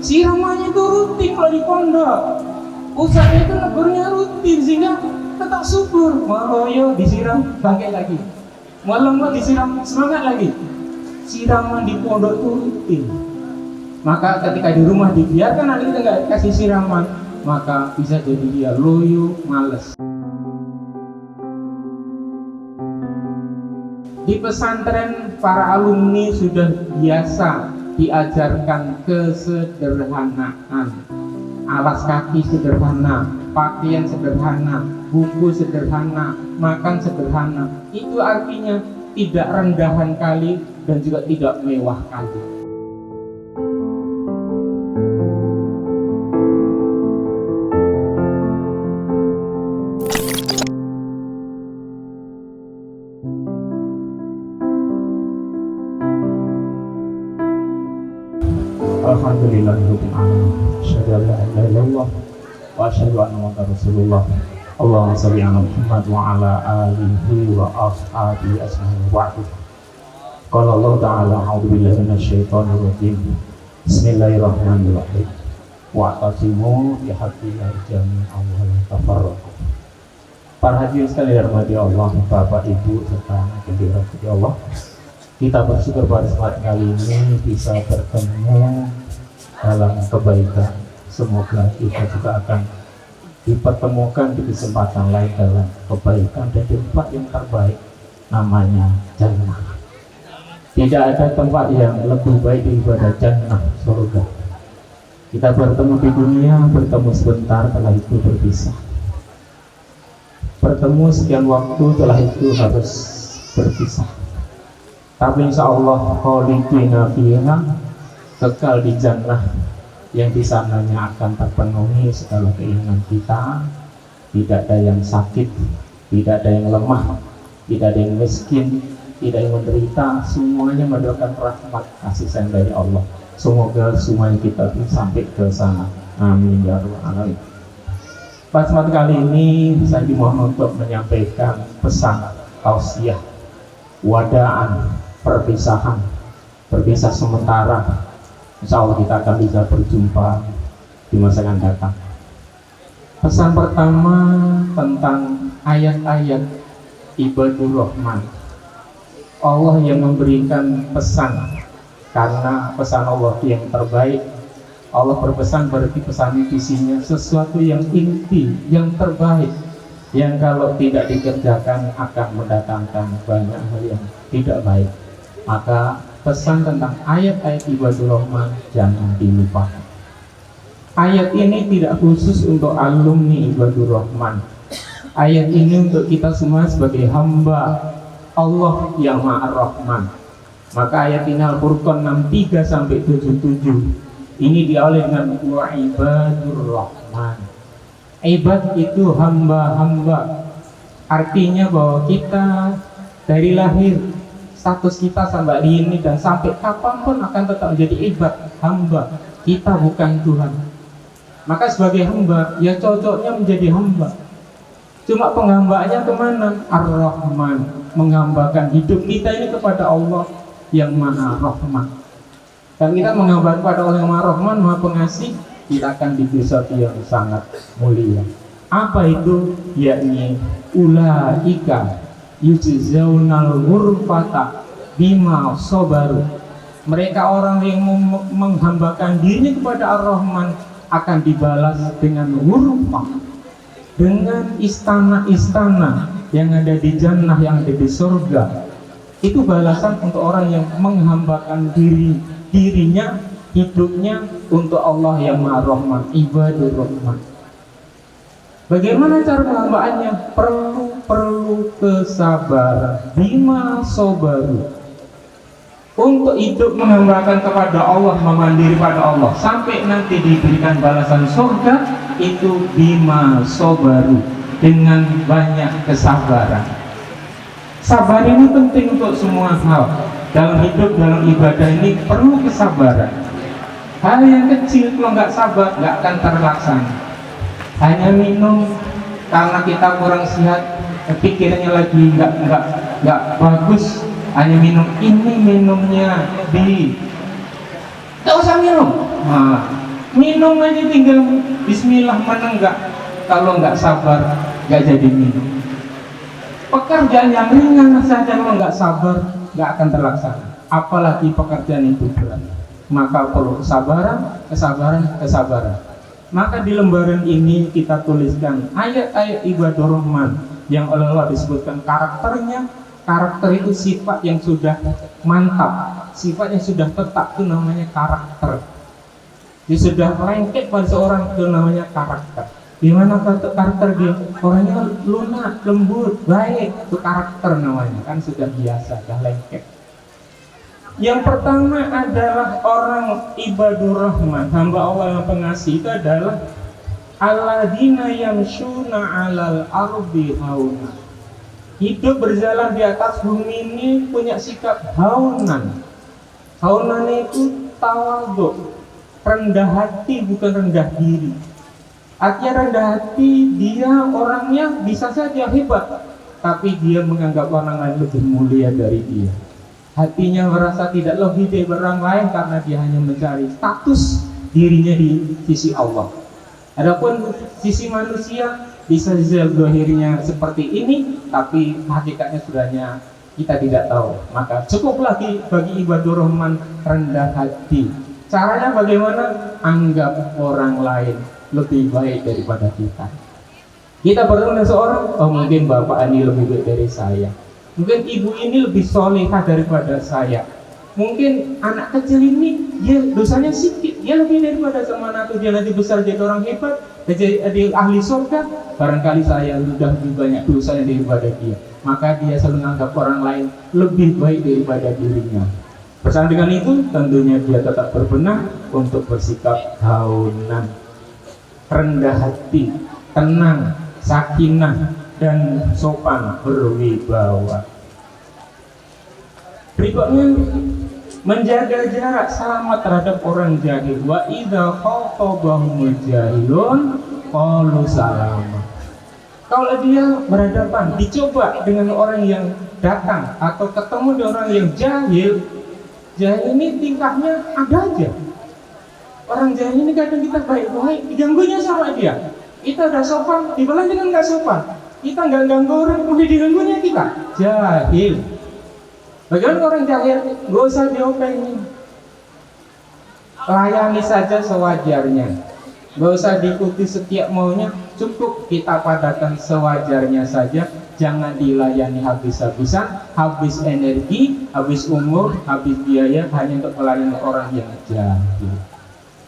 siramannya itu rutin kalau di pondok, usahanya itu negurnya rutin sehingga tetap subur. Mau yo disiram bangkit lagi, malam mau disiram semangat lagi. Siraman di pondok itu rutin. Maka ketika di rumah dibiarkan anak kita nggak kasih siraman, maka bisa jadi dia loyo, males. Di pesantren para alumni sudah biasa diajarkan kesederhanaan. Alas kaki sederhana, pakaian sederhana, buku sederhana, makan sederhana. Itu artinya tidak rendahan kali dan juga tidak mewah kali. Alhamdulillahirabbil alamin. Asyhadu an la ilaha illallah wa asyhadu anna Muhammadar Rasulullah. Allahumma shalli ala Muhammad wa ala alihi wa ashabihi ajmain. Wa'du. Qala Allah ta'ala a'udzu billahi minasyaitonir rajim. Bismillahirrahmanirrahim. Wa'tasimu bihablillahi jami'an wa la tafarraqu. Para hadirin sekalian dirahmati Allah, Bapak, Ibu serta yang dirahmati Allah. Kita bersyukur pada kesempatan kali ini bisa bertemu dalam kebaikan. Semoga kita juga akan dipertemukan di kesempatan lain dalam kebaikan dan di tempat yang terbaik, namanya jannah. Tidak ada tempat yang lebih baik daripada jannah, surga. Kita bertemu di dunia, bertemu sebentar, setelah itu berpisah. Bertemu sekian waktu, setelah itu harus berpisah. Tapi insya Allah khalidina fiha, kekal di jannah yang di sananya akan terpenuhi segala keinginan kita. Tidak ada yang sakit, tidak ada yang lemah, tidak ada yang miskin, tidak yang menderita. Semuanya mendapatkan rahmat kasih sayang dari Allah. Semoga semuanya kita bisa sampai ke sana. Amin ya rabbal alamin. Pada kesempatan kali ini saya dimohon untuk menyampaikan pesan tausiah, wadaan, berpisah sementara. Insya Allah kita akan bisa berjumpa di masa yang datang. Pesan pertama tentang ayat-ayat ibadur rahman. Allah yang memberikan pesan, karena pesan Allah yang terbaik. Allah berpesan berarti pesan isinya sesuatu yang inti, yang terbaik, yang kalau tidak dikerjakan akan mendatangkan banyak hal yang tidak baik. Maka pesan tentang ayat-ayat ibadur rahman jangan dilupakan. Ayat ini tidak khusus untuk alumni ibadur rahman. Ayat ini untuk kita semua sebagai hamba Allah yang Maha Rahman. Maka ayat ini Al-Furqan 63 sampai 77. Ini diawali dengan wa ibadur rahman. Ibad itu hamba-hamba. Artinya bahwa kita dari lahir, status kita sampai ini dan sampai kapanpun akan tetap menjadi ibad, hamba. Kita bukan Tuhan. Maka sebagai hamba, ya cocoknya menjadi hamba. Cuma penghambaannya kemana? Ar-Rahman, menghambakan hidup kita ini kepada Allah yang Maha Rahman. Dan kita menghambakan kepada Allah yang Maha Rahman, Maha Pengasih, kita akan diberi sesuatu yang sangat mulia. Apa itu? Yakni ulaika yujzaunal ghurfata bima sabaru. Mereka orang yang menghambakan dirinya kepada Ar-Rahman akan dibalas dengan ghurfah, dengan istana-istana yang ada di jannah, yang ada di surga. Itu balasan untuk orang yang menghambakan dirinya, hidupnya untuk Allah yang Maha Rahman, ibadur rahman. Bagaimana cara penghambaannya? Perlu kesabaran. Bima sabaru. Untuk hidup menghambakan kepada Allah, memandiri pada Allah sampai nanti diberikan balasan surga, itu bima sabaru, dengan banyak kesabaran. Sabar ini penting untuk semua hal. Dalam hidup, dalam ibadah ini perlu kesabaran. Hal yang kecil kalau nggak sabar nggak akan terlaksana. Hanya minum karena kita kurang sehat, pikirnya lagi nggak bagus, hanya minum ini, minumnya nggak usah minum. Nah, Minum aja tinggal bismillah, mana enggak. Kalau enggak sabar, enggak jadi minum. Pekerjaan yang ringan saja kalau enggak sabar, enggak akan terlaksana. Apalagi pekerjaan itu berat. Maka perlu kesabaran, kesabaran, kesabaran. Maka di lembaran ini kita tuliskan ayat-ayat ibadur rahman yang oleh Allah disebutkan karakternya. Karakter itu sifat yang sudah mantap, sifat yang sudah tetap, itu namanya karakter. Dia sudah lengket pada seorang, itu namanya karakter. Gimana karakter dia? Orangnya lunak, lembut, baik, itu karakter namanya, kan sudah biasa, sudah lengket. Yang pertama adalah orang ibadur rahman, hamba Allah yang pengasih, itu adalah alladzina yamshuna 'alal ardi hauna. Hidup berjalan di atas bumi ini punya sikap haunan. Haunan itu tawadhu, rendah hati, bukan rendah diri. Artinya rendah hati, dia orangnya bisa saja hebat, tapi dia menganggap orang lain lebih mulia dari dia. Hatinya merasa tidak lebih dari orang lain karena dia hanya mencari status dirinya di sisi Allah. Adapun sisi manusia bisa zahirnya seperti ini, tapi hakikatnya sudahnya kita tidak tahu. Maka cukup lagi bagi ibadur rahman rendah hati. Caranya bagaimana? Anggap orang lain lebih baik daripada kita. Kita bertemu dengan seorang, oh mungkin bapak ini lebih baik dari saya, mungkin ibu ini lebih solehah daripada saya, mungkin anak kecil ini dia dosanya sedikit, dia lebih daripada sama anak, dia nanti besar jadi orang hebat, jadi ahli surga. Barangkali saya sudah lebih banyak dosanya daripada dia, maka dia selalu menganggap orang lain lebih baik daripada dirinya. Bersama dengan itu tentunya dia tetap berbenah untuk bersikap haunan, rendah hati, tenang, sakinah, dan sopan berwibawa. Berikutnya, menjaga jarak selamat terhadap orang jahil. Wa idza khatabahumul jahilun qalu salama. Kalau dia berhadapan, dicoba dengan orang yang datang atau ketemu dengan orang yang jahil, jahil ini tingkahnya ada aja. Orang jahil ini kadang kita baik-baik, diganggunya sama dia. Kita udah sopan, dibalas dengan nggak sopan. Kita nggak ganggu orang, kemudian diganggunya kita. Jahil. Bagaimana orang jahil? Gak usah diopeni. Layani saja sewajarnya. Gak usah diikuti setiap maunya. Cukup kita padakan sewajarnya saja. Jangan dilayani habis-habisan, habis energi, habis umur, habis biaya hanya untuk melayani orang yang jahil.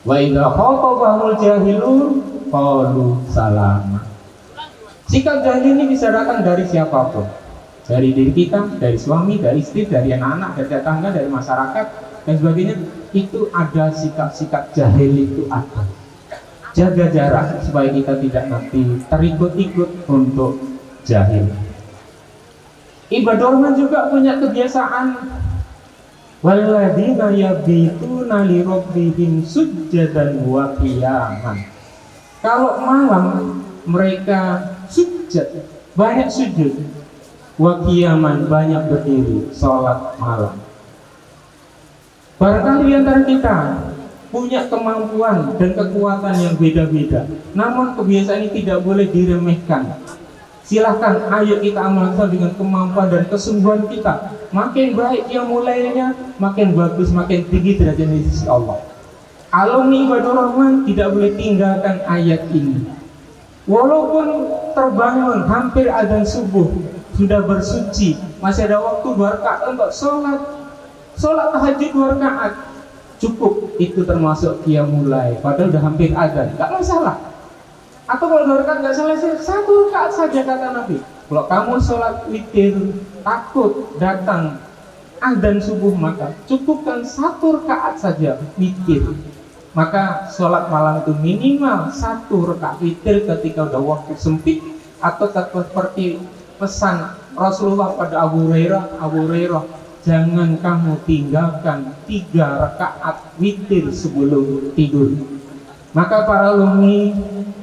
Wa idza khatabahumul jahilun qalu salama. Sikap jahil ini bisa datang dari siapapun, dari diri kita, dari suami, dari istri, dari anak-anak, dari tetangga, dari masyarakat dan sebagainya. Itu ada sikap-sikap jahil, itu ada. Jaga jarak supaya kita tidak nanti terikut-ikut untuk jahil. Ibadur rahman juga punya kebiasaan walladzina yabituna li rabbihim sujjadan wa qiyaman. Kalau malam mereka sujud, banyak sujud, wa qiyaman, banyak berdiri, sholat malam. Barangkali antara kita punya kemampuan dan kekuatan yang beda-beda, namun kebiasaan ini tidak boleh diremehkan. Silahkan, ayo kita amalkan dengan kemampuan dan kesungguhan kita. Makin baik yang mulainya, makin bagus, makin tinggi derajat di sisi Allah. Alumni ibadur rahman tidak boleh tinggalkan ayat ini. Walaupun terbangun hampir adzan subuh, sudah bersuci, masih ada waktu 2 rakaat untuk sholat tahajud 2 rakaat, cukup, itu termasuk qiyamul lail. Padahal udah hampir adzan, nggak masalah. Atau kalau 2 rakaat nggak selesai, 1 rakaat saja kata Nabi. Kalau kamu sholat witir takut datang adzan subuh, maka cukupkan 1 rakaat saja witir. Maka sholat malam itu minimal 1 rakaat witir ketika udah waktu sempit, atau seperti pesan Rasulullah pada Abu Hurairah, jangan kamu tinggalkan 3 rakaat witir sebelum tidur. Maka para alumni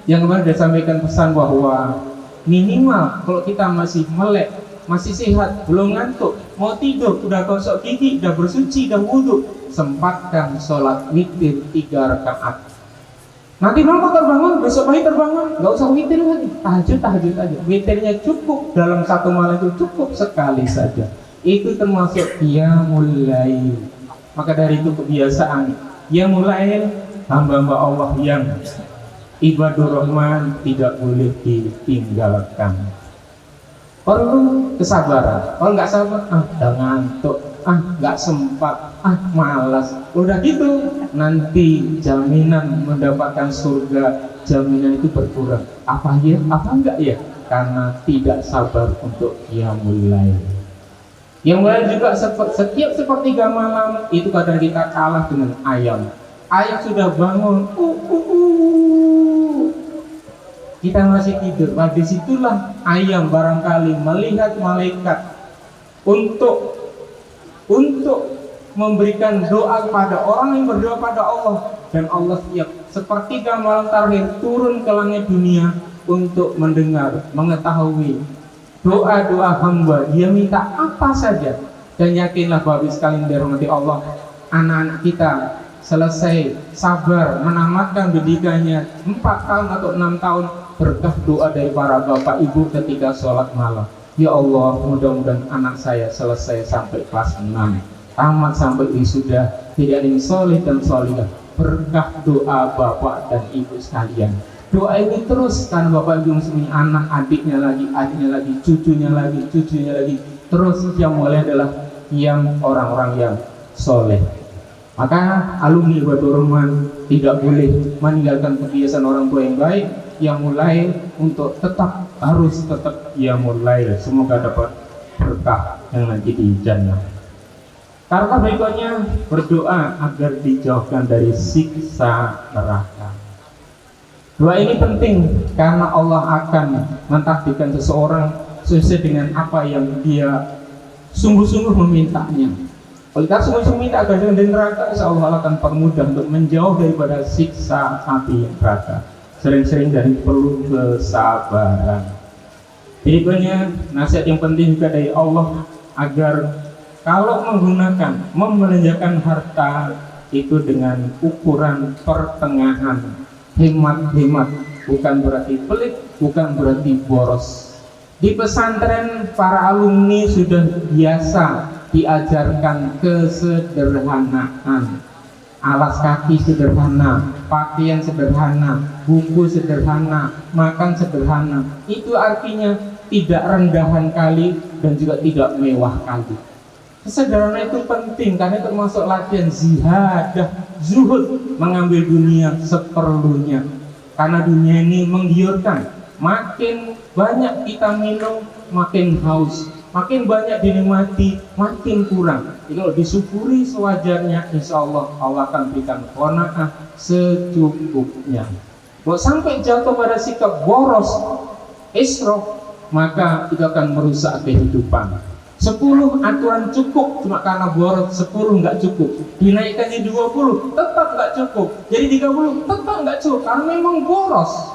yang kemarin sudah sampaikan pesan bahwa minimal kalau kita masih melek, masih sehat, belum ngantuk, mau tidur, udah gosok gigi, udah bersuci, udah wudhu, sempatkan sholat witir 3 rakaat. Nanti malam kau terbangun, besok pagi terbangun, nggak usah witir lagi, tahajud aja. Witirnya cukup dalam satu malam itu cukup sekali saja. Itu termasuk qiyamul lail. Maka dari itu kebiasaan qiyamul lail hamba-hamba Allah yang ibadur rahman tidak boleh ditinggalkan. Perlu kesabaran. Kalau nggak sabar, udah ngantuk, nggak sempat, malas. Udah gitu, nanti jaminan mendapatkan surga, jaminan itu berkurang. Apa ya? Apa enggak ya? Karena tidak sabar untuk qiyamul lail. Yang lain juga setiap sepertiga malam itu kadang kita kalah dengan ayam. Ayam sudah bangun, kita masih tidur. Pada disitulah ayam barangkali melihat malaikat untuk memberikan doa kepada orang yang berdoa pada Allah, dan Allah siap sepertiga malam terakhir turun ke langit dunia untuk mendengar, mengetahui doa-doa hamba. Dia minta apa saja. Dan yakinlah Bapak sekalian dirahmati Allah, anak-anak kita selesai sabar menamatkan pendidikannya 4 tahun atau 6 tahun berkah doa dari para bapak ibu ketika sholat malam. Ya Allah, mudah-mudahan anak saya selesai sampai kelas 6, tamat sampai wisuda, tidak ada yang soleh dan solihah. Berkah doa bapak dan ibu sekalian. Doa ini terus, karena bapak ibu punya anak, adiknya lagi, cucunya lagi. Terus yang mulai adalah yang orang-orang yang soleh. Maka alumni ibadur rahman tidak boleh meninggalkan kebiasaan orang tua yang baik, yang mulai untuk harus tetap yang mulai. Semoga dapat berkah yang nanti di jannah. Karena berikutnya berdoa agar dijauhkan dari siksa neraka. Doa ini penting karena Allah akan mentakdirkan seseorang sesuai dengan apa yang dia sungguh-sungguh memintanya. Kalau kita sungguh-sungguh minta agar dari neraka, insya Allah akan permudah untuk menjauh daripada siksa api neraka. Sering-sering dan perlu kesabaran. Berikutnya nasihat yang penting juga dari Allah agar kalau menggunakan, membelanjakan harta itu dengan ukuran pertengahan, hemat, bukan berarti pelit, bukan berarti boros. Di pesantren para alumni sudah biasa diajarkan kesederhanaan. Alas kaki sederhana, pakaian sederhana, buku sederhana, makan sederhana. Itu artinya tidak rendahan kali dan juga tidak mewah kali. Kesederhanaan itu penting karena termasuk latihan zihadah, zuhud, mengambil dunia seperlunya. Karena dunia ini menggiurkan. Makin banyak kita minum, makin haus. Makin banyak dinikmati, makin kurang. Jadi kalau disyukuri sewajarnya, insya Allah Allah akan berikan qanaah secukupnya. Kalau sampai jatuh pada sikap boros, israf, maka itu akan merusak kehidupan. 10 aturan cukup, cuma karena boros 10 nggak cukup. Dinaikkan jadi 20, tetap nggak cukup. Jadi 30, tetap nggak cukup karena memang boros.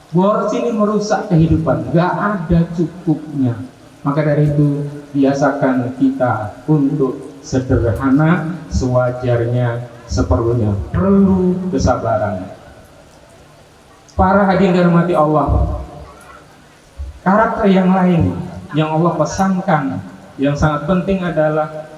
Boros ini merusak kehidupan, nggak ada cukupnya. Maka dari itu biasakan kita untuk sederhana sewajarnya, seperlunya. Perlu kesabaran. Para hadirin dirahmati Allah, karakter yang lain yang Allah pesankan yang sangat penting adalah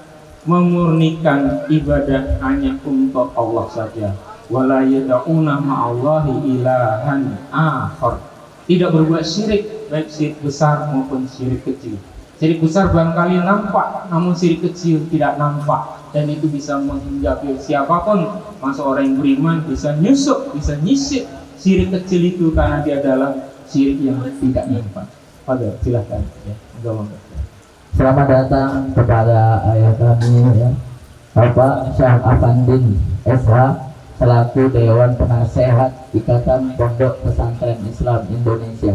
memurnikan ibadah hanya untuk Allah saja. Wala yad'una ma'allahi ilahan akhar. Tidak berbuat syirik, baik syirik besar maupun syirik kecil. Syirik besar barangkali nampak, namun syirik kecil tidak nampak, dan itu bisa menghinggapi siapapun. Masuk orang yang beriman bisa nyusup, bisa nyisip syirik kecil itu karena dia adalah syirik yang tidak nampak. Pada silakan ya. Selamat datang kepada ayah kami ya, Bapak Syah Afandin SH selaku Dewan Penasehat Ikatan Pondok Pesantren Islam Indonesia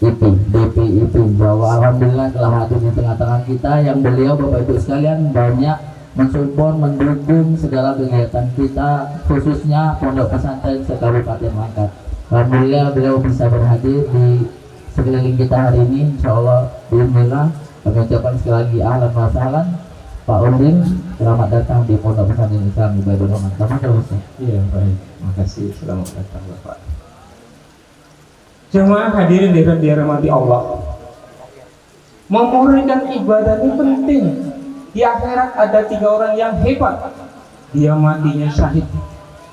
DPIP, bahwa alhamdulillah telah hadir di tengah-tengah kita, yang beliau Bapak Ibu sekalian banyak mensupport, mendukung segala kegiatan kita, khususnya Pondok Pesantren se-Kabupaten Langkat. Alhamdulillah beliau bisa berhadir di sekeliling kita hari ini, insya Allah bismillah. Kami ucapkan sekali lagi ahlan wa sahlan. Pak Ulin, selamat datang di Pondok Pesantren Islam Ibadur Rahman. Selamat datang. Iya baik, makasih, selamat datang Bapak. Jemaah hadirin dirahmati Allah. Memurnikan ibadah ini penting. Di akhirat ada 3 orang yang hebat. Dia matinya syahid.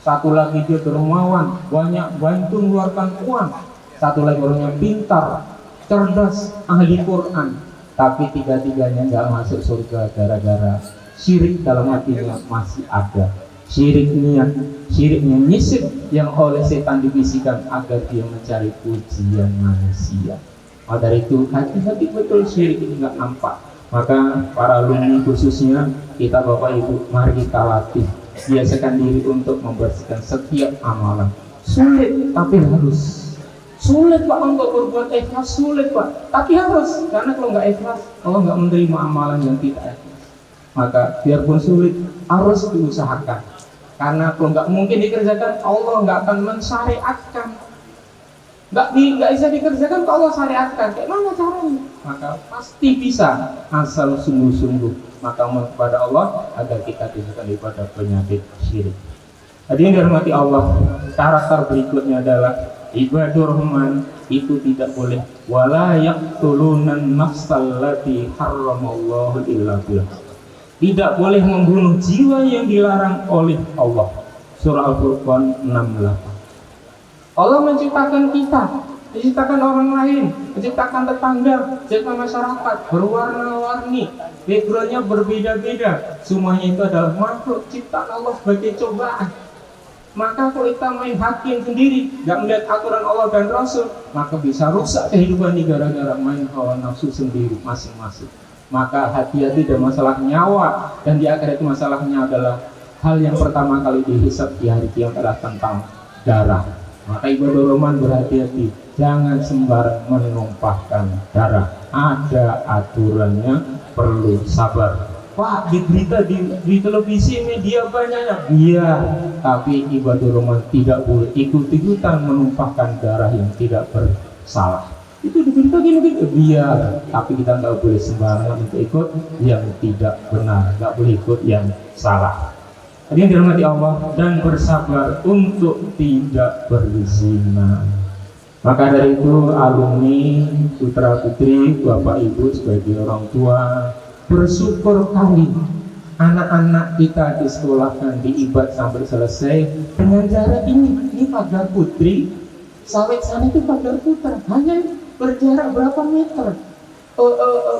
Satu lagi dia dermawan, banyak bantu mengeluarkan uang. Satu lagi orangnya pintar, cerdas, ahli Quran. Tapi 3-tiganya nggak masuk surga gara-gara syirik dalam hatinya masih ada. Syiriknya nyisip yang oleh setan dibisikkan agar dia mencari pujian manusia. Maka dari itu hati-hati betul, syirik ini nggak nampak. Maka para alumni khususnya kita Bapak Ibu, mari kita latih, biasakan diri untuk membersihkan setiap amalan. Sulit tapi harus. Sulit Pak untuk berbuat ikhlas, sulit Pak, tapi harus, karena kalau nggak ikhlas Allah nggak menerima amalan yang tidak ikhlas. Maka biarpun sulit harus diusahakan, karena kalau nggak mungkin dikerjakan Allah nggak akan mensyariatkan. Nggak bisa dikerjakan kalau Allah syariatkan, kayak mana caranya? Maka pasti bisa asal sungguh-sungguh. Maka mohon kepada Allah agar kita dijauhkan daripada penyakit syirik. Hadirin dirahmati Allah, karakter berikutnya adalah ibadur rahman itu tidak boleh wala yaqtulunan nafsal lati haramallahu illa billah. Tidak boleh membunuh jiwa yang dilarang oleh Allah. Surah Al-Furqan 68. Allah menciptakan kita, menciptakan orang lain, menciptakan tetangga, menciptakan masyarakat berwarna-warni, backgroundnya berbeda-beda. Semuanya itu adalah makhluk ciptaan Allah sebagai cobaan. Maka kalau kita main hakim sendiri, gak melihat aturan Allah dan Rasul, maka bisa rusak kehidupan ini gara-gara main hawa nafsu sendiri masing-masing. Maka hati-hati dalam masalah nyawa, dan di akhirat itu masalahnya adalah hal yang pertama kali dihisab di hari kiamat adalah tentang darah. Maka ibadah Rahman berhati-hati, jangan sembarang menumpahkan darah. Ada aturannya, perlu sabar. Pak, di berita di televisi media banyaknya, iya, tapi ibadah Rahman tidak boleh ikut-ikutan menumpahkan darah yang tidak bersalah. Itu di berita gini-gini, biar, tapi kita nggak boleh sembarangan untuk ikut yang tidak benar, nggak boleh ikut yang salah. Jadi yang dirahmati Allah, dan bersabar untuk tidak berzina. Maka dari itu alumni, putra putri, bapak ibu sebagai orang tua, bersyukur kali anak-anak kita disekolahkan, diibad sampai selesai dengan jarak ini pagar putri, sawit sana itu pagar putra, hanya berjarak berapa meter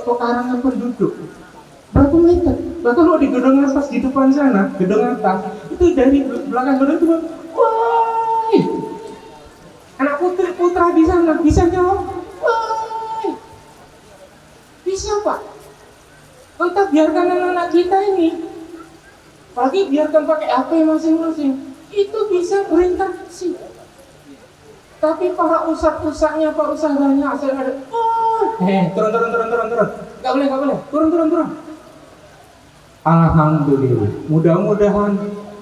pekarangan penduduk, berapa meter. Bahkan kalau di gedung atas di depan sana, gedung atas itu dari belakang gedung itu, wah, anak putri putra di sana bisa jawab, wah, bisa Pak. Entah biarkan anak-anak kita ini, apalagi biarkan pakai HP masing-masing, itu bisa berinteraksi. Tapi para usahanya, para usahanya, saya ada, turun, nggak boleh, turun. Alhamdulillah, mudah-mudahan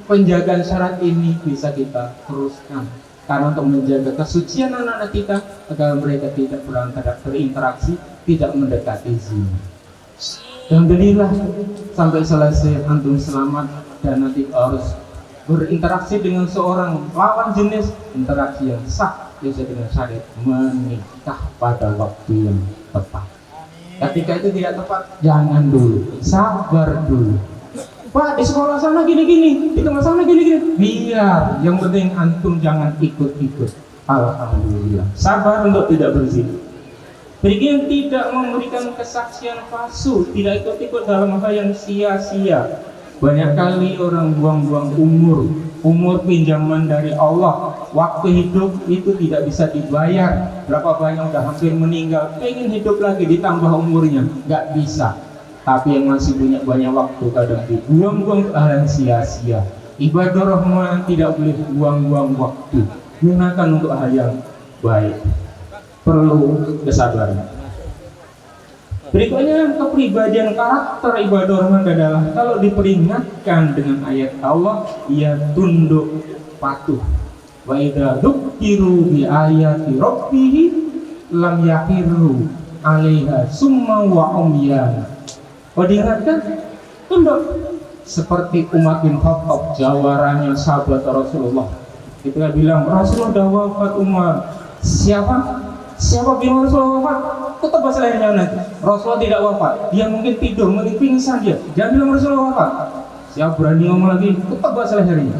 penjagaan syarat ini bisa kita teruskan. Karena untuk menjaga kesucian anak-anak kita, agar mereka tidak berinteraksi, tidak mendekati zina. Alhamdulillah sampai selesai antum selamat, dan nanti harus berinteraksi dengan seorang lawan jenis, interaksi yang sah sesuai dengan syariat, menikah pada waktu yang tepat. Ketika itu tidak tepat, jangan dulu, sabar dulu. Pak, di sekolah sana gini-gini, di tempat sana gini-gini, biar yang penting antum jangan ikut-ikut. Alhamdulillah, sabar untuk tidak berzina. Berikutnya tidak memberikan kesaksian palsu, tidak ikut-ikut dalam hal yang sia-sia. Banyak kali orang buang-buang umur pinjaman dari Allah. Waktu hidup itu tidak bisa dibayar. Berapa banyak udah hampir meninggal, pengen hidup lagi ditambah umurnya, nggak bisa. Tapi yang masih punya banyak waktu kadang dibuang-buang ke hal yang sia-sia. Ibadah Rahman tidak boleh buang-buang waktu, gunakan untuk hal yang baik. Perlu kesabaran. Berikutnya, kepribadian karakter ibadah Rahman adalah kalau diperingatkan dengan ayat Allah, ia tunduk patuh. Wa idza dzukiru bi ayati rabbih lam yahiru 'alaiha summa wa umyana. Kalau diingatkan tunduk. Seperti Umar bin Khattab, jawarannya sahabat Rasulullah. Kita bilang Rasulullah dah wafat Umar. Siapa bilang Rasulullah wafat? Kau tebas lehernya nanti. Rasulullah tidak wafat. Dia mungkin tidur, mungkin pingsan dia. Jangan bilang Rasulullah wafat. Siapa berani ngomong lagi? Kau tebas lehernya.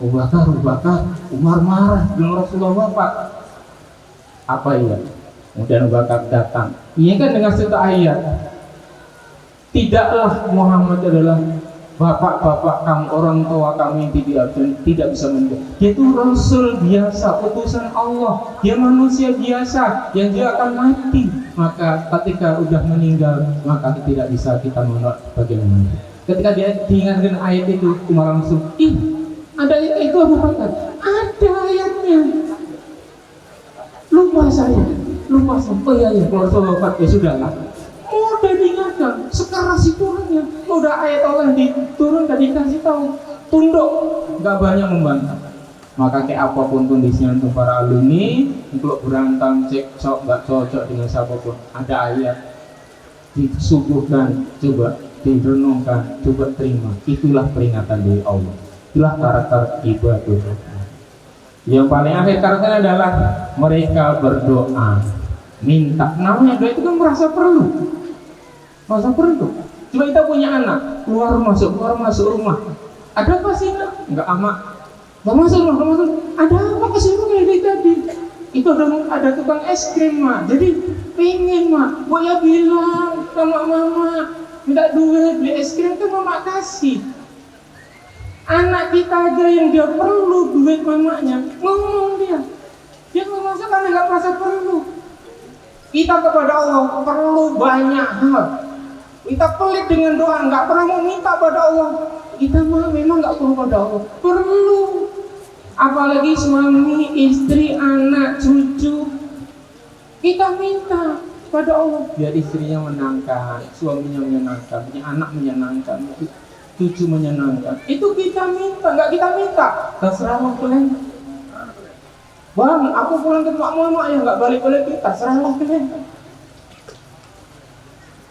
Abu Bakar, Umar marah bilang Rasulullah wafat. Apa iya? Kemudian Abu Bakar datang. Ini kan dengan satu ayat. Tidaklah Muhammad adalah bapak-bapak kamu, orang tua kami yang tidak bisa menjawab. Dia itu Rasul biasa, utusan Allah. Dia manusia biasa yang dia akan mati. Maka ketika udah meninggal, maka tidak bisa kita menolak bagaimana. Ketika dia diingatkan ayat itu, Umar langsung, ada ayat itu Abu Bakar. Ada ayatnya. Lupa saya. Oh iya, kalau Rasulullah wafat, ya sudahlah. Udah diingatkan, sekeras itu orangnya. Udah ayat Allah diturun, dan dikasih tahu, tunduk, nggak banyak membantah. Maka kayak apapun kondisinya untuk para alumni, untuk berantem, cekcok, nggak cocok dengan siapapun, ada ayat disuguhkan, coba direnungkan, coba terima. Itulah peringatan dari Allah. Itulah karakter ibadah. Yang paling akhir karakternya adalah mereka berdoa, minta. Namanya doa itu kan merasa perlu. Coba kita punya anak, keluar masuk rumah. Ada apa sih nak? Enggak amak. Enggak masuk. Ada apa kesini kayak tadi? Itu ada tukang es krim mak. Jadi pengen mak. Boya bilang sama mama minta duit beli es krim tuh mama kasih. Anak kita aja yang dia perlu duit mamanya, ngomong dia ngomong karena nggak merasa perlu. Kita kepada Allah perlu banyak hal. Kita pelit dengan doa, nggak pernah mau minta pada Allah. Kita memang nggak perlu pada Allah. Perlu, apalagi suami, istri, anak, cucu. Kita minta pada Allah. Biar istrinya menyenangkan, suaminya menyenangkan, punya anak menyenangkan, cucu menyenangkan. Itu kita minta, nggak kita minta. Terserah mau kalian. Bang, aku pulang ke mama ya nggak balik-balik kita. Terserah kalian.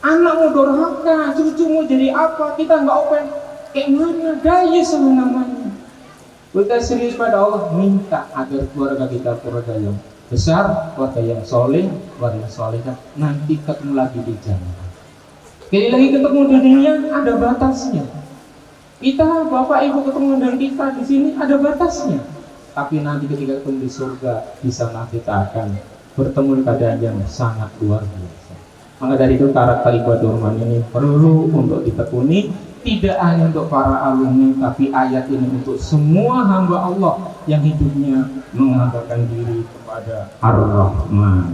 Anak mau durhaka, cucu mau jadi apa, kita nggak open. Kayak mana? Dayus namanya. Kita serius pada Allah, minta agar keluarga kita keluarga yang besar, keluarga yang soleh, keluarga yang solehah. Nanti ketemu lagi di jannah. Sekali lagi ketemu di dunia ada batasnya. Kita bapak ibu ketemu dengan kita di sini ada batasnya. Tapi nanti ketika ketemu di surga, di sana kita akan bertemu di keadaan yang sangat luar biasa. Maka dari itu karakter ibadah Rahman ini perlu untuk ditekuni, tidak hanya untuk para alumni, tapi ayat ini untuk semua hamba Allah yang hidupnya menghambakan diri kepada Ar-Rahman.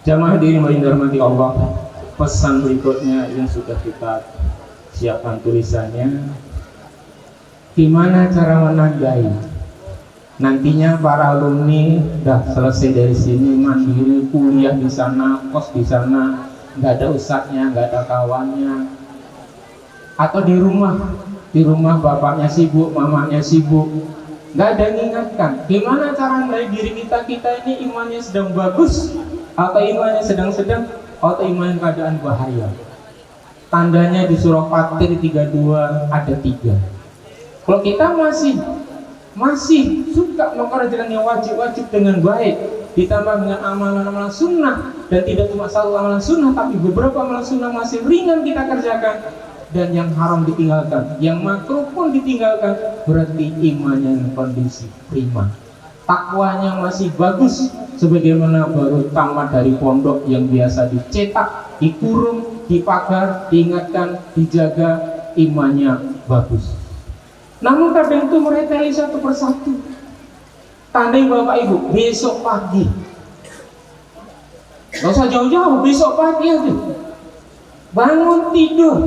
Jamaah diri yang dirahmati Allah, pesan berikutnya yang sudah kita siapkan tulisannya, gimana cara menandai nantinya para alumni udah selesai dari sini, mandiri, kuliah di sana, kos di sana, nggak ada ustadznya, nggak ada kawannya, atau di rumah bapaknya sibuk, mamanya sibuk, nggak ada yang mengingatkan. Gimana cara menandai diri kita ini imannya sedang bagus, atau imannya sedang-sedang, atau imannya keadaan bahaya. Tandanya di surah Fatir 32 ada 3. Kalau kita masih suka mengerjakan yang wajib-wajib dengan baik, ditambah dengan amalan-amalan sunnah, dan tidak cuma satu amalan sunnah, tapi beberapa amalan sunnah masih ringan kita kerjakan, dan yang haram ditinggalkan, yang makruh pun ditinggalkan, berarti imannya kondisi prima, takwanya masih bagus, sebagaimana baru tamat dari pondok yang biasa dicetak, dikurung, dipagar, diingatkan, dijaga, imannya bagus. Namun kadang itu mereteli satu persatu. Tandai bapak ibu, besok pagi, gak usah jauh-jauh, besok pagi aja bangun tidur.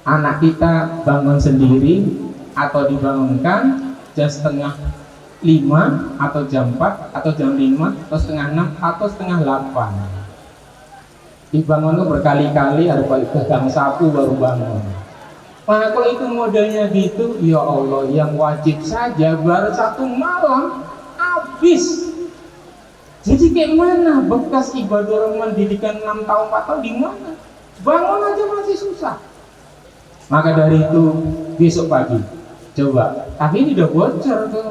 Anak kita bangun sendiri atau dibangunkan jam 4:30 atau jam 4 atau jam 5 atau setengah 6 atau setengah 8. Dibangun tuh berkali-kali, ada pegang sapu baru bangun. Nah, kalau itu modelnya gitu, ya Allah, yang wajib saja baru 1 malam habis. Jadi kayak mana bekas ibadah Rahman didikan 6 tahun 4 tahun di mana? bangun aja masih susah. Maka dari itu besok pagi coba, tapi ini udah bocor ke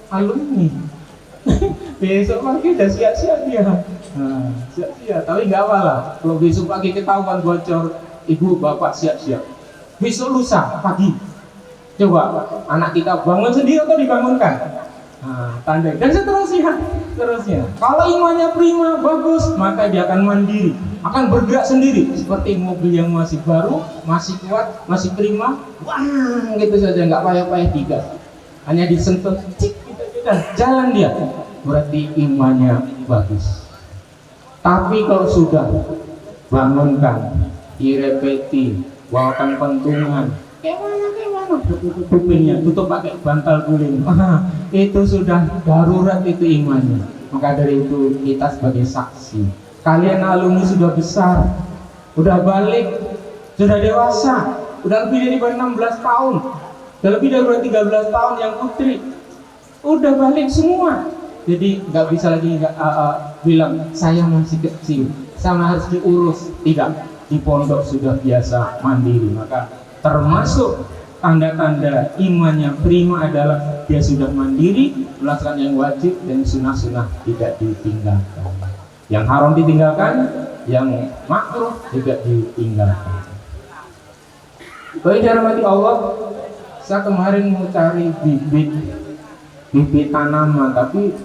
alumni. Besok pagi udah siap-siap dia. Nah, siap-siap, tapi nggak apa-lah. Kalau besok pagi ketahuan bocor, ibu bapak siap-siap. Besok lusa pagi, coba anak kita bangun sendiri atau dibangunkan? Nah, tanda dan seterusnya. Kalau imannya prima, bagus, maka dia akan mandiri, akan bergerak sendiri seperti mobil yang masih baru, masih kuat, masih prima. Wah, gitu saja, nggak payah-payah digas, hanya disentuh, cik, gitu, jalan dia. Berarti imannya bagus. Tapi kalau sudah bangunkan, direpeti, bawakan pentungan, kayak mana, tutup kupingnya, tutup pakai bantal guling. Itu sudah darurat itu imannya. Maka dari itu kita sebagai saksi, kalian alumni sudah besar, udah balik, sudah dewasa, udah lebih dari 16 tahun, udah lebih dari 13 tahun yang putri, udah balik semua. Jadi nggak bisa lagi bilang saya masih kecil, sama harus diurus. Tidak, di pondok sudah biasa mandiri. Maka termasuk tanda-tanda imannya prima adalah dia sudah mandiri, melaksanakan yang wajib dan sunnah-sunnah tidak ditinggalkan. Yang haram ditinggalkan, yang makruh juga ditinggalkan. Baik dirahmati Allah, saya kemarin mau cari bibit tanaman, tapi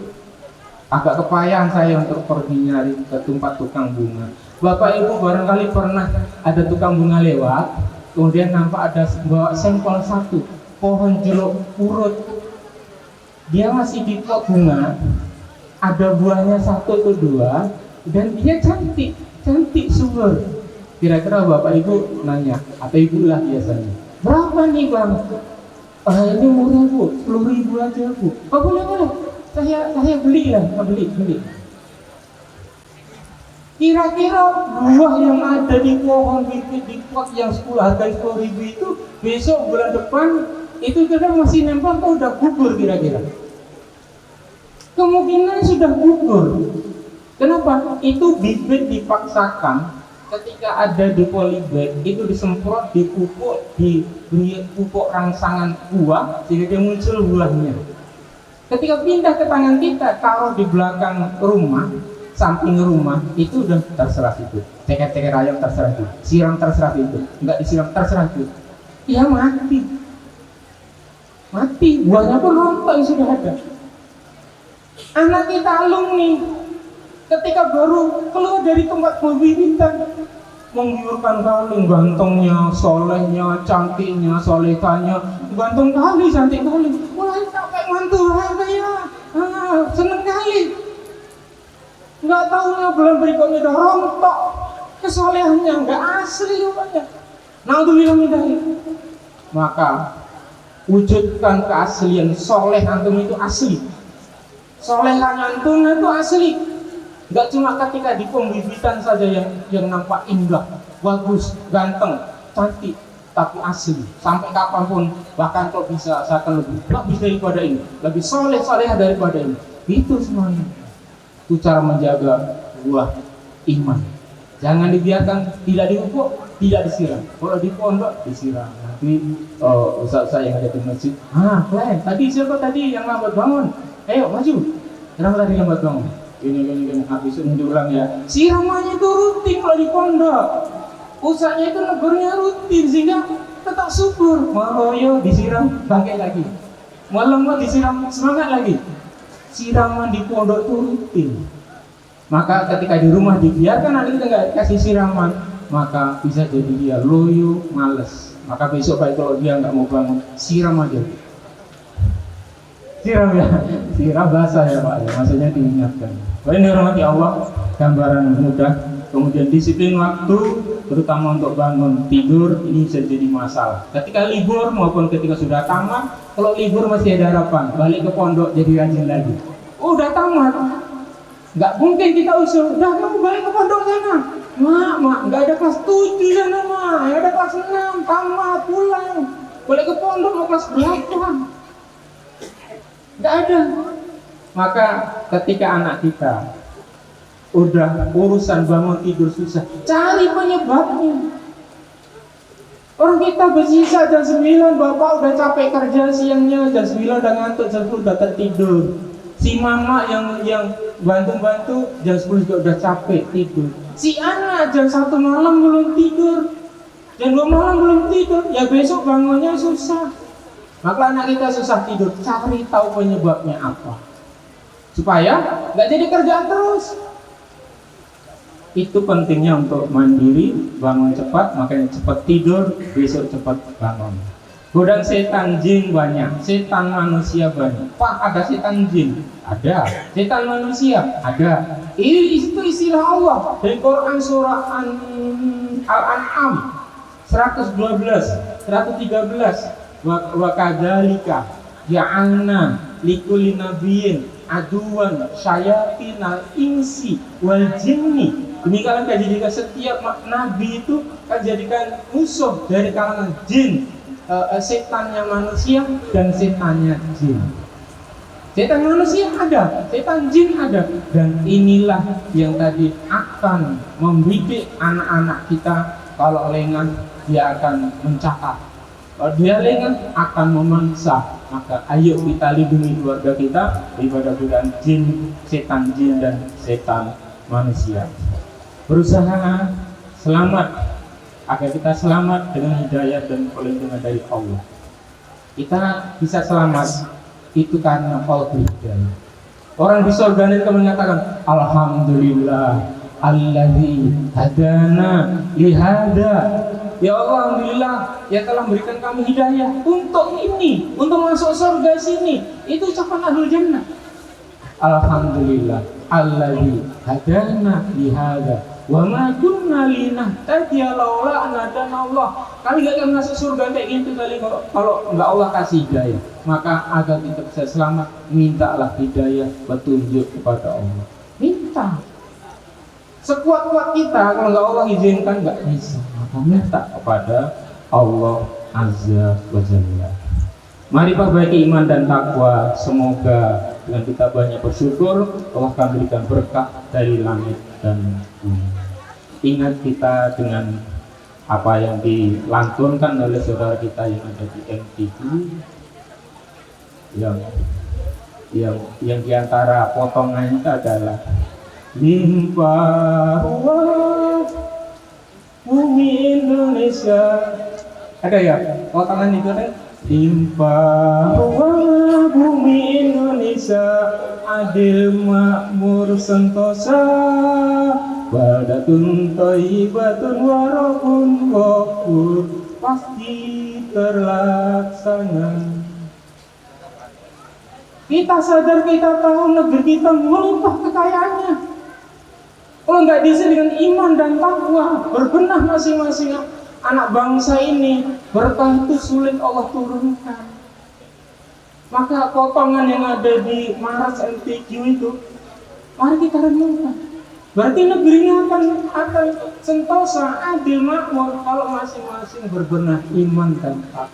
agak kepayahan saya untuk pergi nyari ke tempat tukang bunga. Bapak Ibu barangkali pernah ada tukang bunga lewat, kemudian nampak ada bawa sampel satu pohon jeruk purut, dia masih di pot bunga, ada buahnya satu atau dua, dan dia cantik subur. Kira-kira Bapak Ibu nanya, atau Ibu lah biasanya, berapa nih Bang? Ini murah Bu, 10.000 aja Bu. Oh boleh, saya beli ya, beli. Kira-kira buah yang ada di pohon bibit di pot yang harga 10.000 itu besok bulan depan itu kira masih nempel atau udah gugur kira-kira? Kemungkinan sudah gugur. Kenapa? Itu bibit dipaksakan ketika ada di polybag itu disemprot, diberi pupuk rangsangan buah sehingga dia muncul buahnya. Ketika pindah ke tangan kita, taruh di belakang rumah, samping rumah, itu udah terserah itu. Ceker-ceker ayam terserah itu, siram terserah itu, enggak disiram terserah itu. Ya mati, buahnya pun rontok sudah ada. Anak kita alumni, ketika baru keluar dari tempat pembibitan, menggiurkan kali, gantengnya, solehnya, cantiknya, solehanya, ganteng kali, cantik kali, mulai sampai mantu ya, seneng kali. Nggak tahunya bulan berikutnya udah rontok, kesolehannya nggak asli rupanya. Naudzubillah min dzalik. Maka wujudkan keaslian, soleh antum itu asli, solehan antum itu asli. Gak cuma ketika di pembibitan saja yang nampak indah, bagus, ganteng, cantik, tapi asli. Sampai kapanpun, bahkan kok bisa saya akan lebih daripada ini, lebih soleh daripada ini. Itu semuanya. Itu cara menjaga buah iman. Jangan dibiarkan tidak dipupuk, tidak disiram. Kalau di pondok disiram. Nanti ustaz saya yang ada di masjid. Tadi siapa tadi yang lambat bangun? Ayo maju. Kenapa tadi lambat bangun? Ini habis menjulang ya. Siramannya itu rutin kalau di pondok. Usahanya itu negurnya rutin sehingga tetap subur. Maroyo disiram bangkit lagi. Malam disiram semangat lagi. Siraman di pondok itu rutin. Maka ketika di rumah dibiarkan nanti kita nggak kasih siraman, maka bisa jadi dia loyo, males. Maka besok baik kalau dia nggak mau bangun, siram aja. Siram basah ya Pak, ya, maksudnya diingatkan. Ini hormati Allah, gambaran mudah. Kemudian disiplin waktu, terutama untuk bangun tidur, ini bisa jadi masalah. Ketika libur maupun ketika sudah tamat, kalau libur masih ada harapan, balik ke pondok jadi rajin lagi. Udah tamat, nggak mungkin kita usul, udah kamu balik ke pondok sana. Mak, nggak ada kelas 7 sana mak, ada kelas 6, tamat, pulang. Balik ke pondok mau kelas berapa? Nggak ada. Maka ketika anak kita udah urusan bangun tidur susah, cari penyebabnya. Orang kita bersisa jam 9, bapak udah capek kerja siangnya, jam 9 udah ngantuk, jam 10 udah tertidur. Si mama yang bantu-bantu jam 10 juga udah capek tidur. Si anak jam 1 malam belum tidur, jam 2 malam belum tidur, ya besok bangunnya susah. Maka anak kita susah tidur, cari tahu penyebabnya apa, supaya nggak jadi kerjaan terus. Itu pentingnya untuk mandiri, bangun cepat, makanya cepat tidur, besok cepat bangun. Godaan setan jin banyak, setan manusia banyak. Pak, ada setan jin? Ada. Setan manusia? Ada. Itu istilah Allah dari Quran surah Al-An'am 112, 113. Wa kadzalika ja'alna likulli nabiyyin aduwan syayatinal insi wal jinni. Demikian kan jadikan setiap nabi itu kan jadikan musuh dari kalangan jin, setannya manusia dan setannya jin. Setan manusia ada, setan jin ada, dan inilah yang tadi akan membidik anak-anak kita. Kalau lengah dia akan mencakap, kalau dia lengah akan memangsa. Maka ayo kita lindungi keluarga kita daripada godaan jin, setan jin dan setan manusia. Berusaha selamat agar kita selamat dengan hidayah dan perlindungan dari Allah. Kita bisa selamat itu karena Allah hidayah. Orang di surga itu mengatakan alhamdulillah alladzi hadana lihada. Ya Allah, alhamdulillah yang telah memberikan kami hidayah untuk ini, untuk masuk surga sini. Itu ucapan ahlul jannah. Alhamdulillah alladzi hadana lihada wa ma kunna linahtadiya laula an hadana Allah. Kali gak akan masuk surga kayak gitu kali kalau enggak Allah kasih hidayah. Maka agar kita bisa selamat, mintalah hidayah, petunjuk kepada Allah. Minta. Sekuat-kuat kita, kalau enggak Allah izinkan enggak bisa. Maka minta kepada Allah Azza wa Jalla. Mari perbaiki iman dan takwa. Semoga dengan kita banyak bersyukur, Allah akan berikan berkah dari langit dan bumi. Ingat kita dengan apa yang dilantunkan oleh saudara kita yang ada di MTQ, yang diantara potongan itu adalah limpah ruah bumi Indonesia. Ada ya potongan itu kan? Limpah ruah bumi Indonesia, adil makmur sentosa, baldatun thayyibatun warabun ghafur, pasti terlaksana. Kita sadar, kita tahu negeri kita melimpah kekayaannya. Kalau nggak diisi dengan iman dan takwa, berbenah masing-masing anak bangsa ini, berkah itu sulit Allah turunkan. Maka potongan yang ada di Maras MTQ itu, mari kita renungkan. Berarti negerinya akan sentosa, adil, makmur kalau masing-masing berbenah iman dan takwa.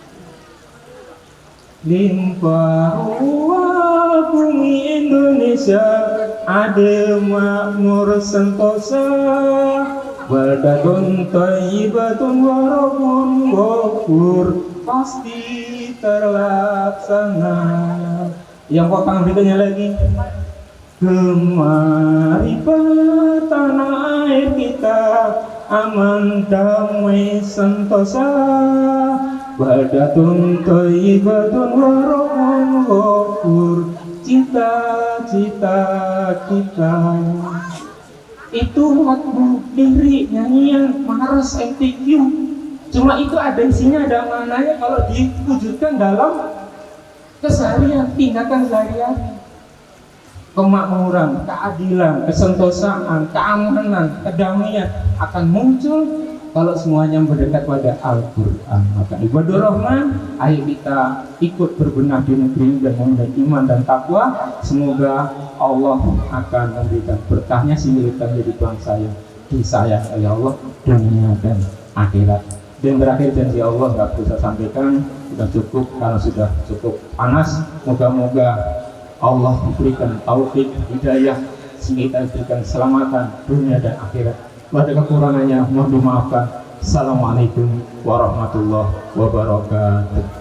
Limpah ruah bumi Indonesia, adil, makmur, sentosa, baldatun thayyibatun warabun ghafur, pasti terlaksana. Yang potongan berikutnya lagi, kemari tanah air kita aman, damai, sentosa, baldatun thayyibatun warabun ghafur, cita-cita kita. Itu lagu, lirik, nyanyian Maras MTQ. Cuma itu ada isinya, ada maknanya kalau diwujudkan dalam keseharian, tindakan sehari-hari. Kemakmuran, keadilan, kesentosaan, keamanan, kedamaian akan muncul kalau semuanya mendekat pada Al-Quran. Maka ibadur rahman, ayo kita ikut berbenah di negeri dan memiliki iman dan takwa. Semoga Allah akan memberikan berkahnya sehingga kita menjadi bangsa yang disayang oleh Allah dunia dan akhirat. Dan berakhir janji Allah nggak bisa sampaikan, sudah cukup karena sudah cukup panas. Moga-moga Allah memberikan taufik, hidayah sehingga kita diberikan keselamatan dunia dan akhirat. Ada kekurangannya mohon dimaafkan. Assalamualaikum warahmatullahi wabarakatuh.